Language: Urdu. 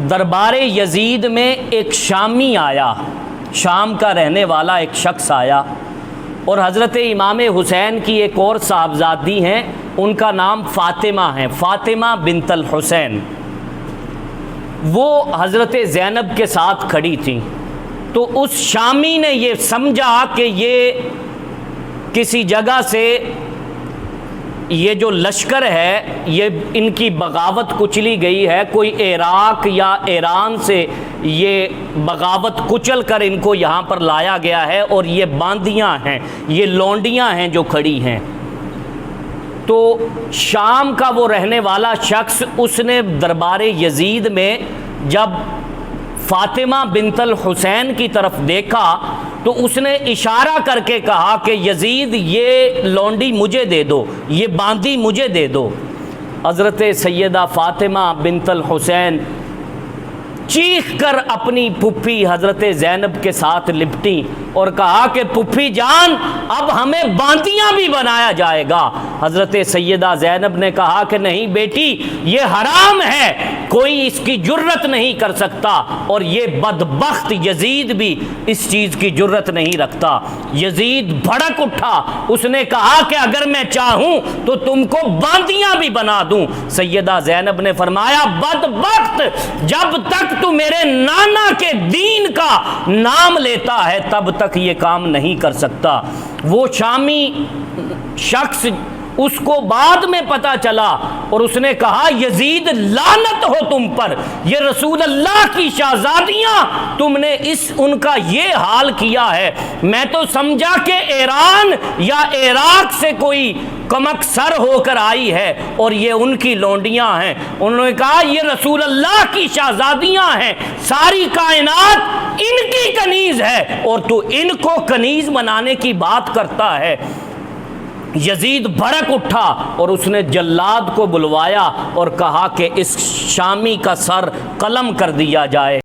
دربار یزید میں ایک شامی آیا، شام کا رہنے والا ایک شخص آیا، اور حضرت امام حسین کی ایک اور صاحبزادی ہیں، ان کا نام فاطمہ ہے، فاطمہ بنت الحسین۔ وہ حضرت زینب کے ساتھ کھڑی تھیں، تو اس شامی نے یہ سمجھا کہ یہ کسی جگہ سے یہ جو لشکر ہے یہ ان کی بغاوت کچلی گئی ہے، کوئی عراق یا ایران سے یہ بغاوت کچل کر ان کو یہاں پر لایا گیا ہے، اور یہ باندیاں ہیں، یہ لونڈیاں ہیں جو کھڑی ہیں۔ تو شام کا وہ رہنے والا شخص اس نے دربار یزید میں جب فاطمہ بنت الحسین کی طرف دیکھا تو اس نے اشارہ کر کے کہا کہ یزید یہ لونڈی مجھے دے دو، یہ باندی مجھے دے دو۔ حضرت سیدہ فاطمہ بنت الحسین چیخ کر اپنی پھپھی حضرت زینب کے ساتھ لپٹی اور کہا کہ پھپھی جان اب ہمیں باندیاں بھی بنایا جائے گا۔ حضرت سیدہ زینب نے کہا کہ نہیں بیٹی، یہ حرام ہے، کوئی اس کی جرت نہیں کر سکتا، اور یہ بدبخت یزید بھی اس چیز کی جرت نہیں رکھتا۔ یزید بھڑک اٹھا، اس نے کہا کہ اگر میں چاہوں تو تم کو باندیاں بھی بنا دوں۔ سیدہ زینب نے فرمایا بدبخت، جب تک تو میرے نانا کے دین کا نام لیتا ہے تب تک یہ کام نہیں کر سکتا۔ وہ شامی شخص اس کو بعد میں پتا چلا اور اس نے کہا یزید لعنت ہو تم پر، یہ رسول اللہ کی شہزادیاں تم نے ان کا یہ حال کیا ہے۔ میں تو سمجھا کہ ایران یا عراق سے کوئی کمک سر ہو کر آئی ہے اور یہ ان کی لونڈیاں ہیں۔ انہوں نے کہا یہ رسول اللہ کی شہزادیاں ہیں، ساری کائنات ان کی کنیز ہے اور تو ان کو کنیز بنانے کی بات کرتا ہے۔ یزید بھڑک اٹھا اور اس نے جلاد کو بلوایا اور کہا کہ اس شامی کا سر قلم کر دیا جائے۔